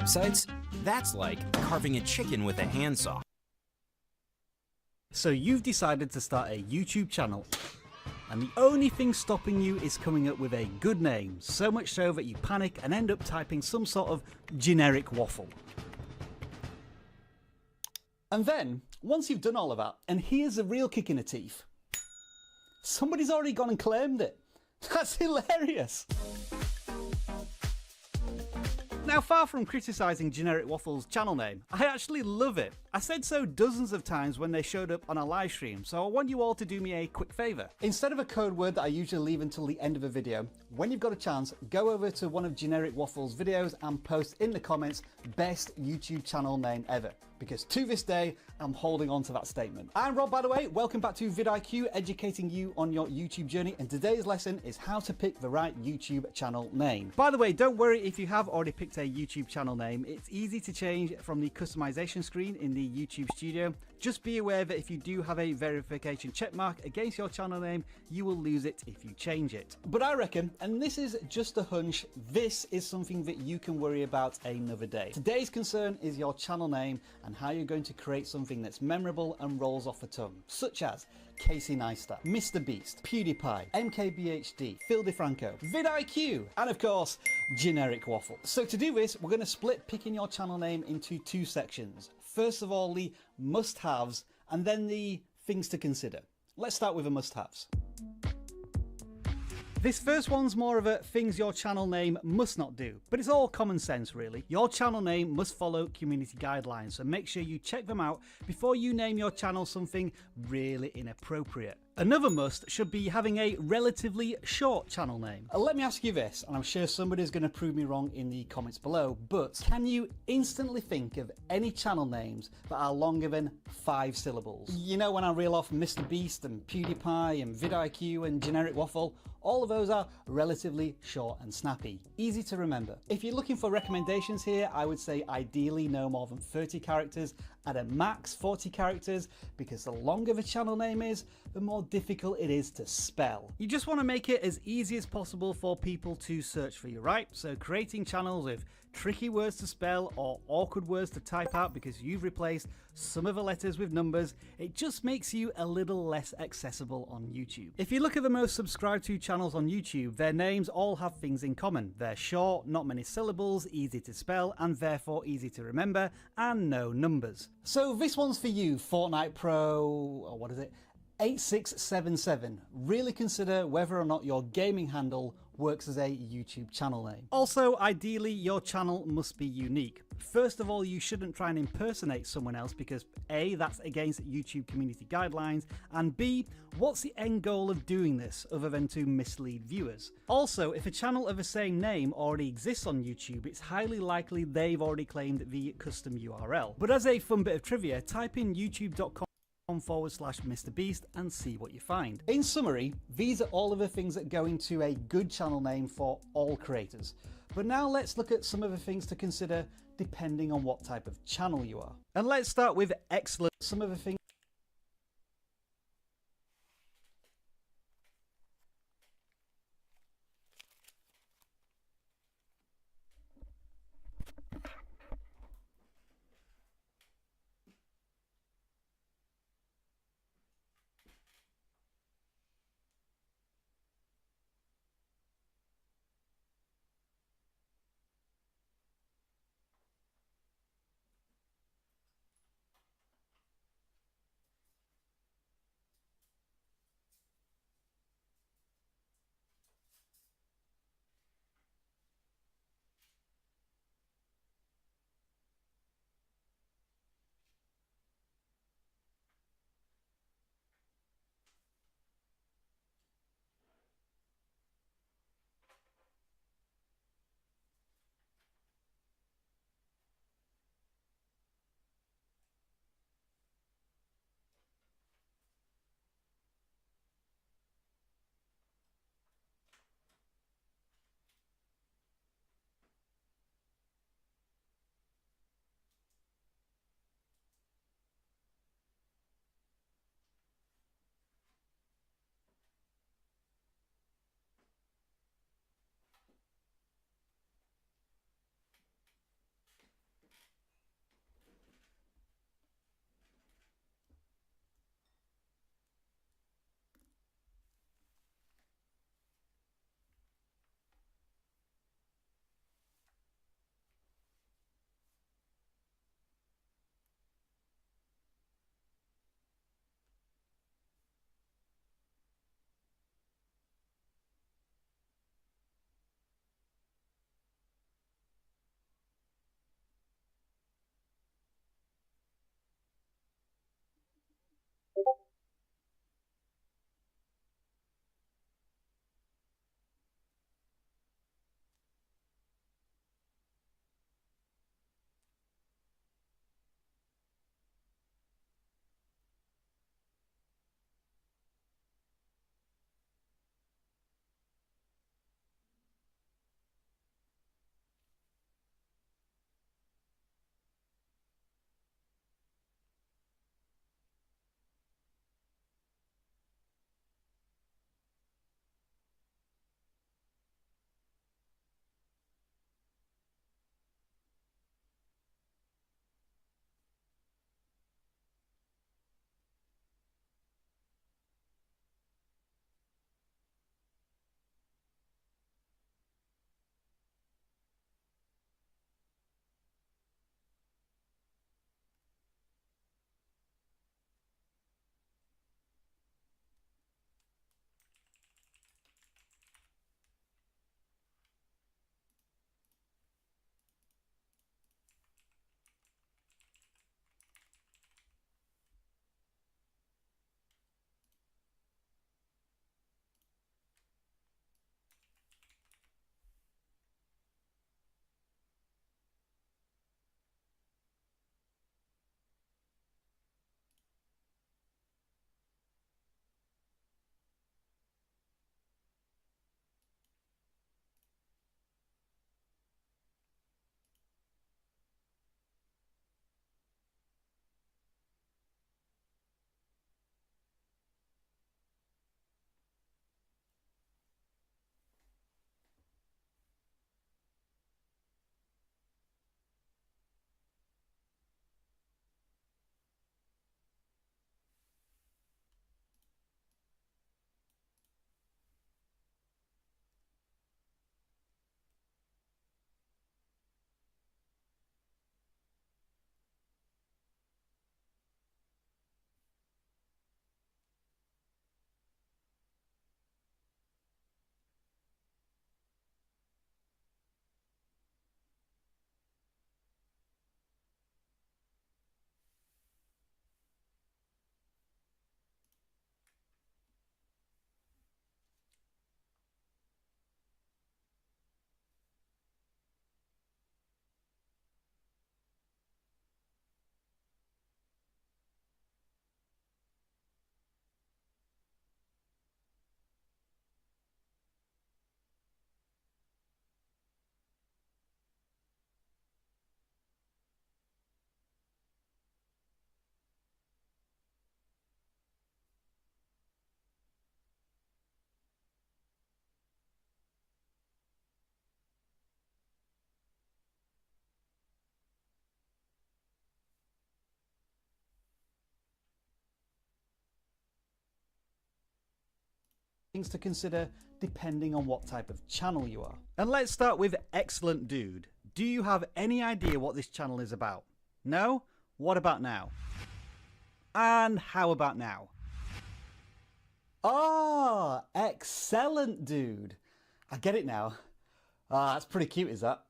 websites? That's like carving a chicken with a handsaw. So you've decided to start a YouTube channel, and the only thing stopping you is coming up with a good name, so much so that you panic and end up typing some sort of generic waffle. And then, once you've done all of that, and here's the real kick in the teeth, somebody's already gone and claimed it. That's hilarious. Now, far from criticising Generic Waffle's channel name, I actually love it. I said so dozens of times when they showed up on a live stream, so I want you all to do me a quick favour. Instead of a code word that I usually leave until the end of a video, when you've got a chance, go over to one of Generic Waffle's videos and post in the comments, best YouTube channel name ever. Because to this day, I'm holding on to that statement. I'm Rob, by the way. Welcome back to vidIQ, educating you on your YouTube journey. And today's lesson is how to pick the right YouTube channel name. By the way, don't worry if you have already picked a YouTube channel name. It's easy to change from the customization screen in the YouTube studio. Just be aware that if you do have a verification checkmark against your channel name, you will lose it if you change it. But I reckon, and this is just a hunch, this is something that you can worry about another day. Today's concern is your channel name and how you're going to create something that's memorable and rolls off the tongue, such as Casey Neistat, Mr. Beast, PewDiePie, MKBHD, Phil DeFranco, vidIQ, and of course, Generic Waffle. So to do this, we're going to split picking your channel name into two sections. First of all, the must-haves, and then the things to consider. Let's start with the must-haves. This first one's more of a things your channel name must not do, but it's all common sense really. Your channel name must follow community guidelines, so make sure you check them out before you name your channel something really inappropriate. Another must should be having a relatively short channel name. Let me ask you this, and I'm sure somebody's going to prove me wrong in the comments below, but can you instantly think of any channel names that are longer than 5 syllables? You know, when I reel off Mr. Beast and PewDiePie and vidIQ and Generic Waffle, all of those are relatively short and snappy, easy to remember. If you're looking for recommendations here, I would say ideally no more than 30 characters, at a max 40 characters, because the longer the channel name is, the more difficult it is to spell. You just want to make it as easy as possible for people to search for you, right? So creating channels with tricky words to spell or awkward words to type out because you've replaced some of the letters with numbers, it just makes you a little less accessible on YouTube. If you look at the most subscribed to channels on YouTube, their names all have things in common. They're short, not many syllables, easy to spell, and therefore easy to remember, and no numbers. So this one's for you, Fortnite Pro, or what is it? 8677. Really consider whether or not your gaming handle works as a YouTube channel name. Also, ideally, your channel must be unique. First of all, you shouldn't try and impersonate someone else because A, that's against YouTube community guidelines, and B, what's the end goal of doing this other than to mislead viewers? Also, if a channel of the same name already exists on YouTube, it's highly likely they've already claimed the custom URL. But as a fun bit of trivia, type in youtube.com/MrBeast and see what you find. In summary, these are all of the things that go into a good channel name for all creators. But now let's look at some of the things to consider depending on what type of channel you are. And let's start with excellent. Some of the things things to consider depending on what type of channel you are. And let's start with Excellent Dude. Do you have any idea what this channel is about? No? What about now? And how about now? Ah, Excellent Dude. I get it now. Ah, that's pretty cute, is that?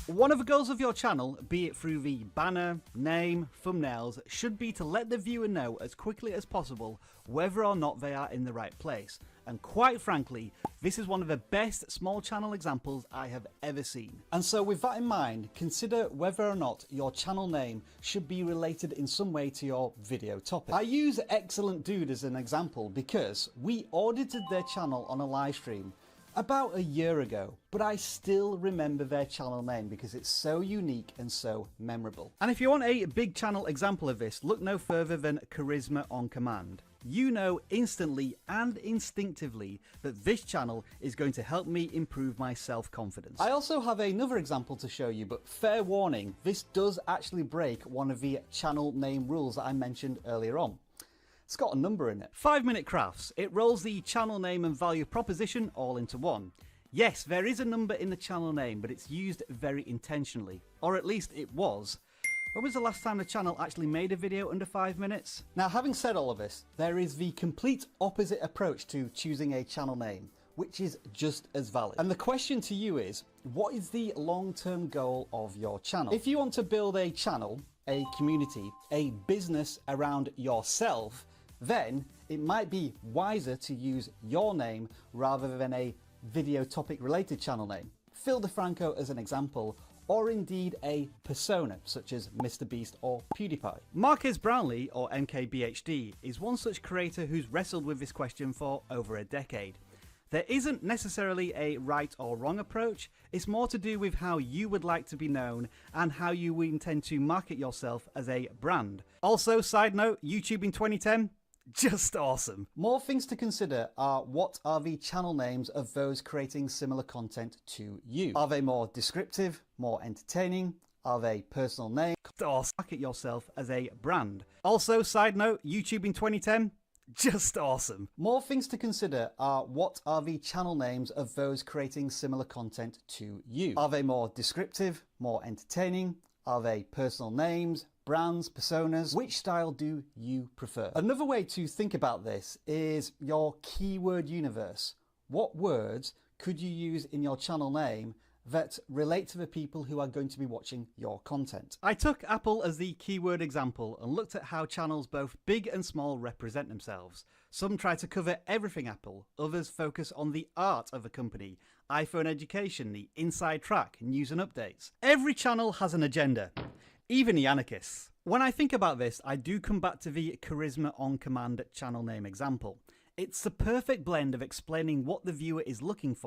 One of the goals of your channel, be it through the banner, name, thumbnails, should be to let the viewer know as quickly as possible whether or not they are in the right place. And quite frankly, this is one of the best small channel examples I have ever seen. And so with that in mind, consider whether or not your channel name should be related in some way to your video topic. I use Excellent Dude as an example because we audited their channel on a live stream about a year ago, but I still remember their channel name because it's so unique and so memorable. And if you want a big channel example of this, look no further than Charisma on Command. You know instantly and instinctively that this channel is going to help me improve my self-confidence. I also have another example to show you, but fair warning, this does actually break one of the channel name rules that I mentioned earlier on. It's got a number in it. 5 Minute Crafts. It rolls the channel name and value proposition all into one. Yes, there is a number in the channel name, but it's used very intentionally. Or at least it was. When was the last time the channel actually made a video under 5 minutes? Now, having said all of this, there is the complete opposite approach to choosing a channel name, which is just as valid. And the question to you is, what is the long-term goal of your channel? If you want to build a channel, a community, a business around yourself, then it might be wiser to use your name rather than a video topic related channel name. Phil DeFranco as an example, or indeed a persona such as Mr. Beast or PewDiePie. Marques Brownlee, or MKBHD, is one such creator who's wrestled with this question for over a decade. There isn't necessarily a right or wrong approach, it's more to do with how you would like to be known and how you intend to market yourself as a brand. Also, side note, YouTube in 2010, just awesome. More things to consider are what are the channel names of those creating similar content to you? Are they more descriptive, more entertaining? Are they personal names? Or market yourself as a brand. Also, side note, YouTube in 2010, just awesome. More things to consider are what are the channel names of those creating similar content to you? Are they more descriptive, more entertaining? Are they personal names, brands, personas? Which style do you prefer? Another way to think about this is your keyword universe. What words could you use in your channel name that relate to the people who are going to be watching your content? I took Apple as the keyword example and looked at how channels both big and small represent themselves. Some try to cover everything Apple, others focus on the art of the company, iPhone education, the inside track, news and updates. Every channel has an agenda, even the anarchists. When I think about this, I do come back to the Charisma on Command channel name example. It's the perfect blend of explaining what the viewer is looking for